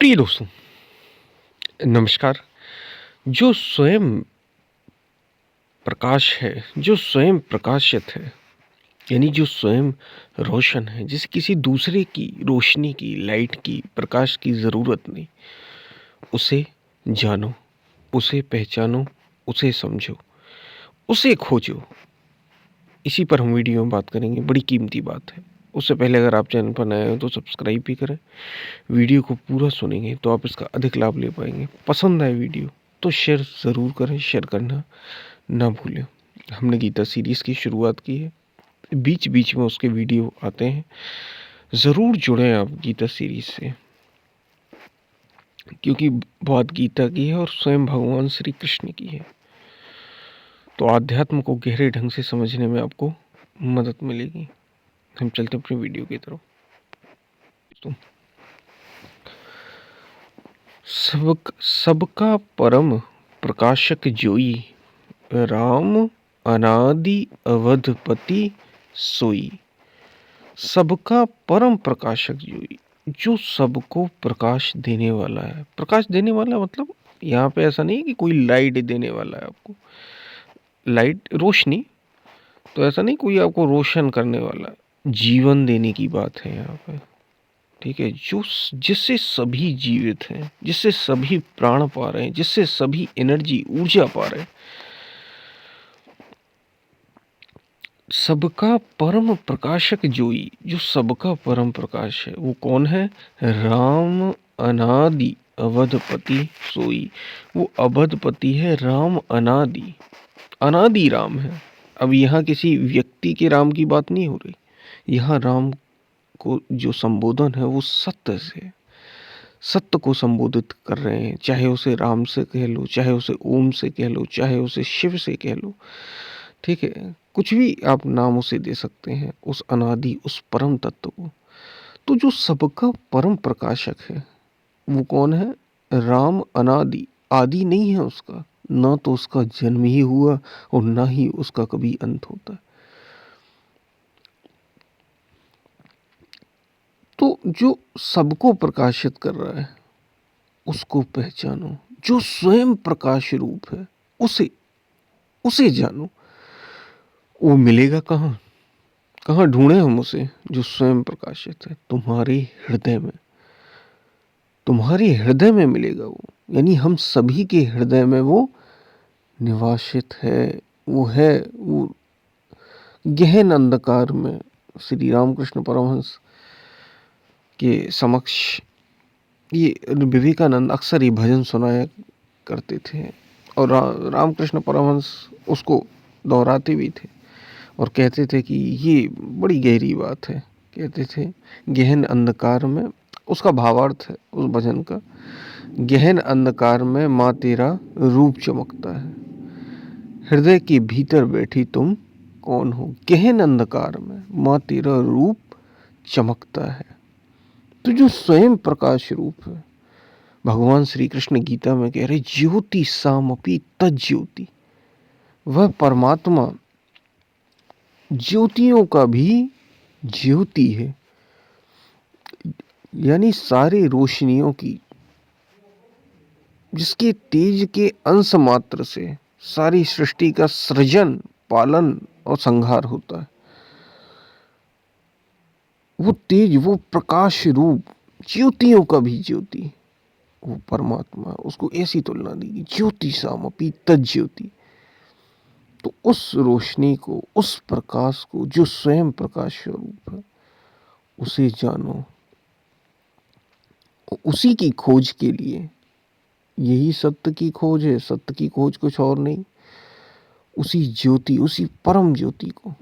प्रिय दोस्तों, नमस्कार। जो स्वयं प्रकाश है, जो स्वयं प्रकाशित है, यानी जो स्वयं रोशन है, जिसे किसी दूसरे की रोशनी की, लाइट की, प्रकाश की ज़रूरत नहीं, उसे जानो, उसे पहचानो, उसे समझो, उसे खोजो। इसी पर हम वीडियो में बात करेंगे, बड़ी कीमती बात है। उससे पहले अगर आप चैनल पर नए हो तो सब्सक्राइब भी करें। वीडियो को पूरा सुनेंगे तो आप इसका अधिक लाभ ले पाएंगे। पसंद आए वीडियो तो शेयर ज़रूर करें, शेयर करना ना भूलें। हमने गीता सीरीज़ की शुरुआत की है, बीच बीच में उसके वीडियो आते हैं। ज़रूर जुड़ें आप गीता सीरीज़ से, क्योंकि बात गीता की है और स्वयं भगवान श्री कृष्ण की है। तो आध्यात्म को गहरे ढंग से समझने में आपको मदद मिलेगी। हम चलते अपनी वीडियो की तरफ। तो सबका परम प्रकाशक जोई, राम अनादि अवधपति सोई। सबका परम प्रकाशक जोई, जो सबको प्रकाश देने वाला है। प्रकाश देने वाला मतलब यहाँ पे ऐसा नहीं है कि कोई लाइट देने वाला है आपको, लाइट रोशनी, तो ऐसा नहीं कोई आपको रोशन करने वाला है। जीवन देने की बात है यहाँ पे, ठीक है। जो जिससे सभी जीवित हैं, जिससे सभी प्राण पा रहे हैं, जिससे सभी एनर्जी, ऊर्जा पा रहे हैं। सबका परम प्रकाशक जोई, जो सबका परम प्रकाश है, वो कौन है? राम अनादि अवधपति सोई। वो अवधपति है, राम अनादि, अनादि राम है। अब यहाँ किसी व्यक्ति के राम की बात नहीं हो रही। यहाँ राम को जो संबोधन है वो सत्य से, सत्य को संबोधित कर रहे हैं। चाहे उसे राम से कह लो, चाहे उसे ओम से कह लो, चाहे उसे शिव से कह लो, ठीक है। कुछ भी आप नाम उसे दे सकते हैं, उस अनादि, उस परम तत्व को। तो जो सबका परम प्रकाशक है वो कौन है? राम अनादि, आदि नहीं है उसका, ना तो उसका जन्म ही हुआ और ना ही उसका कभी अंत होता है। तो जो सबको प्रकाशित कर रहा है उसको पहचानो। जो स्वयं प्रकाश रूप है उसे उसे जानो। वो मिलेगा कहाँ? कहाँ ढूंढे हम उसे? जो स्वयं प्रकाशित है, तुम्हारे हृदय में। तुम्हारे हृदय में मिलेगा वो, यानी हम सभी के हृदय में वो निवासित है। वो है, वो गहन अंधकार में। श्री रामकृष्ण परमहंस के समक्ष ये विवेकानंद अक्सर ये भजन सुनाया करते थे, और रामकृष्ण परमहंस उसको दोहराते भी थे और कहते थे कि ये बड़ी गहरी बात है। कहते थे गहन अंधकार में, उसका भावार्थ है उस भजन का, गहन अंधकार में माँ तेरा रूप चमकता है, हृदय के भीतर बैठी तुम कौन हो। गहन अंधकार में माँ तेरा रूप चमकता है। तो जो स्वयं प्रकाश रूप है, भगवान श्री कृष्ण गीता में कह रहे ज्योति सामपि तज्ज्योति। वह परमात्मा ज्योतियों का भी ज्योति है, यानी सारी रोशनियों की, जिसके तेज के अंश मात्र से सारी सृष्टि का सृजन, पालन और संहार होता है। वो तेज, वो प्रकाश रूप, ज्योतियों का भी ज्योति, वो परमात्मा। उसको ऐसी तुलना दी, ज्योति सामपि तज्ज्योति। तो उस रोशनी को, उस प्रकाश को, जो स्वयं प्रकाश स्वरूप है, उसे जानो। उसी की खोज के लिए, यही सत्य की खोज है। सत्य की खोज कुछ और नहीं। उसी ज्योति, उसी परम ज्योति को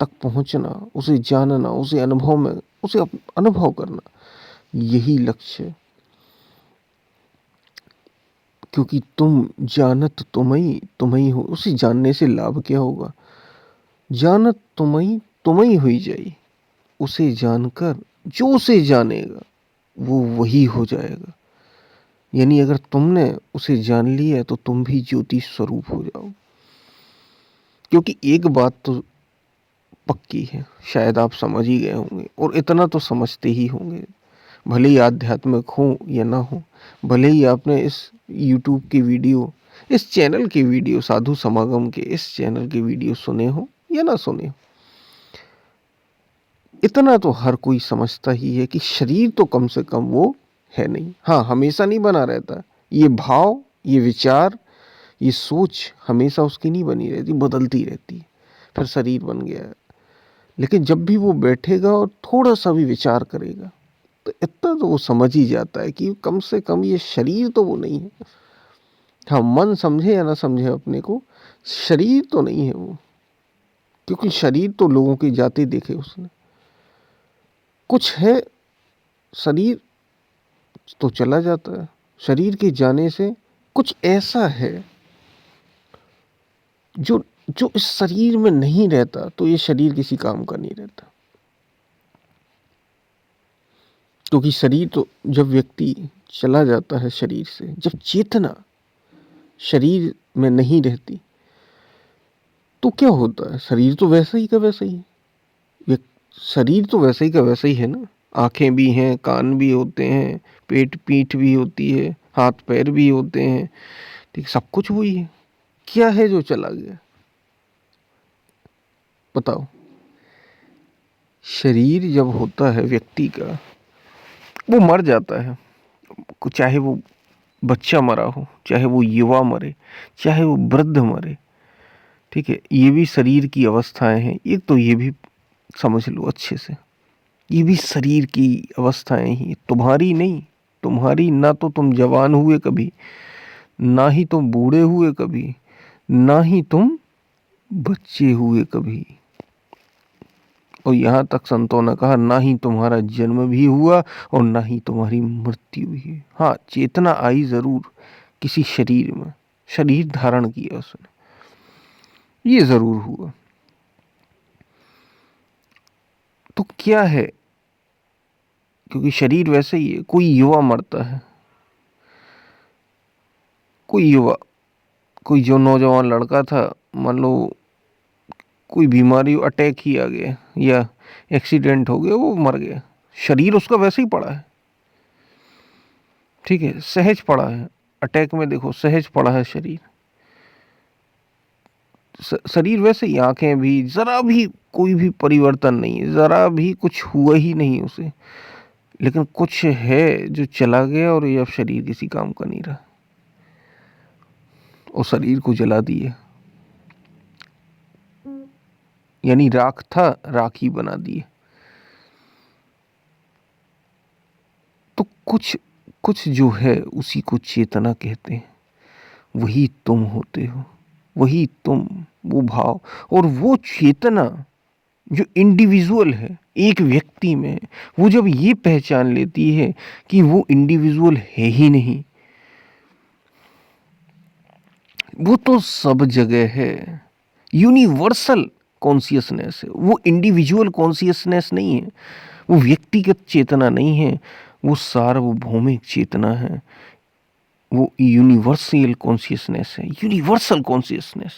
तक पहुंचना, उसे जानना, उसे अनुभव में, उसे अनुभव करना, यही लक्ष्य है। क्योंकि तुम जानत तुम्ही हो। उसे जानने से लाभ क्या होगा? जानत तुम्ही हुई जाई। उसे जानकर जो उसे जानेगा वो वही हो जाएगा। यानी अगर तुमने उसे जान लिया तो तुम भी ज्योति स्वरूप हो जाओ। क्योंकि एक बात तो पक्की है, शायद आप समझ ही गए होंगे, और इतना तो समझते ही होंगे। भले ही आध्यात्मिक हो या ना हो, भले ही आपने इस यूट्यूब की वीडियो, इस चैनल की वीडियो, साधु समागम के इस चैनल की वीडियो सुने हो या ना सुने हो, इतना तो हर कोई समझता ही है कि शरीर तो कम से कम वो है नहीं। हाँ, हमेशा नहीं बना रहता। ये भाव, ये विचार, ये सोच हमेशा उसकी नहीं बनी रहती, बदलती रहती है। फिर शरीर बन गया है, लेकिन जब भी वो बैठेगा और थोड़ा सा भी विचार करेगा तो इतना तो वो समझ ही जाता है कि कम से कम ये शरीर तो वो नहीं है। हाँ, मन समझे या ना समझे अपने को, शरीर तो नहीं है वो, क्योंकि शरीर तो लोगों की जाति देखे उसने। कुछ है, शरीर तो चला जाता है, शरीर के जाने से कुछ ऐसा है जो जो इस शरीर में नहीं रहता, तो ये शरीर किसी काम का नहीं रहता। क्योंकि शरीर तो जब व्यक्ति चला जाता है शरीर से, जब चेतना शरीर में नहीं रहती, तो क्या होता है? शरीर तो वैसा ही का वैसा ही है। शरीर तो वैसा ही का वैसा ही है ना। आंखें भी हैं, कान भी होते हैं, पेट पीठ भी होती है, हाथ पैर भी होते हैं, ठीक, सब कुछ वही है। क्या है जो चला गया? बताओ। शरीर जब होता है व्यक्ति का, वो मर जाता है। चाहे वो बच्चा मरा हो, चाहे वो युवा मरे, चाहे वो वृद्ध मरे, ठीक है, ये भी शरीर की अवस्थाएं हैं। एक तो ये भी समझ लो अच्छे से, ये भी शरीर की अवस्थाएं ही, तुम्हारी नहीं। तुम्हारी ना तो तुम जवान हुए कभी, ना ही तुम बूढ़े हुए कभी, ना ही तुम बच्चे हुए कभी, और यहाँ तक संतों ने कहा ना ही तुम्हारा जन्म भी हुआ और ना ही तुम्हारी मृत्यु भी। हाँ, चेतना आई जरूर किसी शरीर में, शरीर धारण किया उसने, ये जरूर हुआ। तो क्या है? क्योंकि शरीर वैसे ही है। कोई युवा मरता है, कोई युवा, कोई जो नौजवान लड़का था, मान लो कोई बीमारी, अटैक ही आ गया या एक्सीडेंट हो गया, वो मर गया, शरीर उसका वैसे ही पड़ा है, ठीक है, सहज पड़ा है। अटैक में देखो सहज पड़ा है शरीर, शरीर वैसे ही, आंखें भी, जरा भी कोई भी परिवर्तन नहीं है, जरा भी कुछ हुआ ही नहीं उसे। लेकिन कुछ है जो चला गया और ये अब शरीर किसी काम का नहीं रहा, और शरीर को जला दिए, यानी राख था, राखी बना दिए। तो कुछ कुछ जो है उसी को चेतना कहते हैं। वही तुम होते हो, वही तुम, वो भाव और वो चेतना जो इंडिविजुअल है एक व्यक्ति में, वो जब ये पहचान लेती है कि वो इंडिविजुअल है ही नहीं, वो तो सब जगह है, यूनिवर्सल कॉन्शियसनेस है, वो इंडिविजुअल कॉन्शियसनेस नहीं है, वो व्यक्तिगत चेतना नहीं है, वो सार्वभौमिक चेतना है, वो यूनिवर्सल कॉन्शियसनेस है, यूनिवर्सल कॉन्शियसनेस,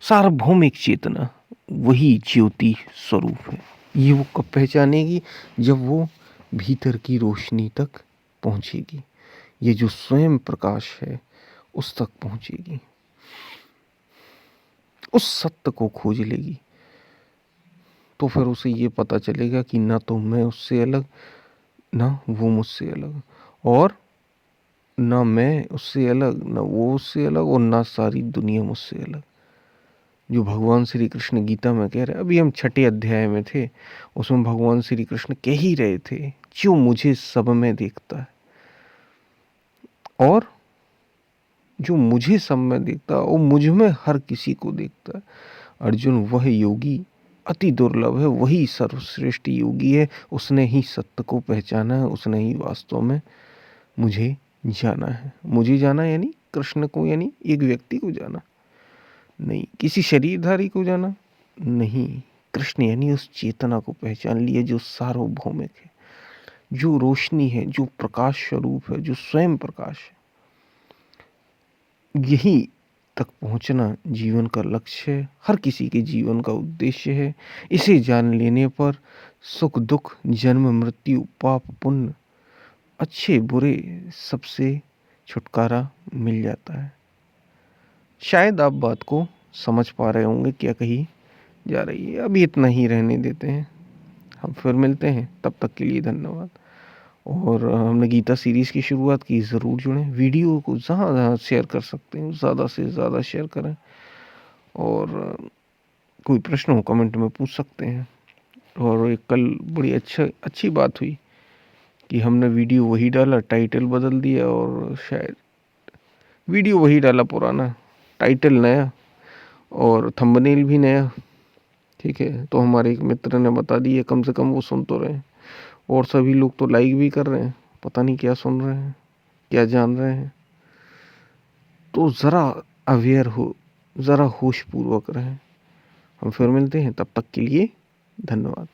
सार्वभौमिक चेतना, वही ज्योति स्वरूप है। ये वो कब पहचानेगी? जब वो भीतर की रोशनी तक पहुंचेगी, ये जो स्वयं प्रकाश है उस तक पहुंचेगी, उस सत्य को खोज लेगी। तो फिर उसे ये पता चलेगा कि ना तो मैं उससे अलग, ना वो मुझसे अलग, और ना मैं उससे अलग, ना वो उससे अलग, और ना सारी दुनिया मुझसे अलग। जो भगवान श्री कृष्ण गीता में कह रहे हैं, अभी हम 6 अध्याय में थे, उसमें भगवान श्री कृष्ण कह ही रहे थे, जो मुझे सब में देखता है, और जो मुझे सब में देखता है वो मुझ में हर किसी को देखता है। अर्जुन, वह योगी अति दुर्लभ है, वही सर्वश्रेष्ठ योगी है, उसने ही सत्य को पहचाना है, उसने ही वास्तव में मुझे जाना है। मुझे जाना यानी कृष्ण को, यानी एक व्यक्ति को जाना नहीं, किसी शरीरधारी को जाना नहीं, कृष्ण यानी उस चेतना को पहचान लिया जो सार्वभौमिक है, जो रोशनी है, जो प्रकाश स्वरूप है, जो स्वयं प्रकाश है। यही तक पहुंचना जीवन का लक्ष्य है, हर किसी के जीवन का उद्देश्य है। इसे जान लेने पर सुख दुख, जन्म मृत्यु, पाप पुण्य अच्छे बुरे सबसे छुटकारा मिल जाता है। शायद आप बात को समझ पा रहे होंगे क्या कही जा रही है। अभी इतना ही रहने देते हैं, हम फिर मिलते हैं, तब तक के लिए धन्यवाद। और हमने गीता सीरीज़ की शुरुआत की, ज़रूर जुड़ें, वीडियो को जहाँ जहाँ शेयर कर सकते हैं ज़्यादा से ज़्यादा शेयर करें, और कोई प्रश्न हो कमेंट में पूछ सकते हैं। और एक कल बड़ी अच्छी बात हुई कि हमने वीडियो वही डाला, टाइटल बदल दिया, और शायद वीडियो वही डाला पुराना, टाइटल नया और थंबनेल भी नया। ठीक है, तो हमारे एक मित्र ने बता दिया, कम से कम वो सुन तो रहे हैं, और सभी लोग तो लाइक भी कर रहे हैं, पता नहीं क्या सुन रहे हैं, क्या जान रहे हैं। तो ज़रा अवेयर हो, ज़रा होशपूर्वक रहें। हम फिर मिलते हैं, तब तक के लिए धन्यवाद।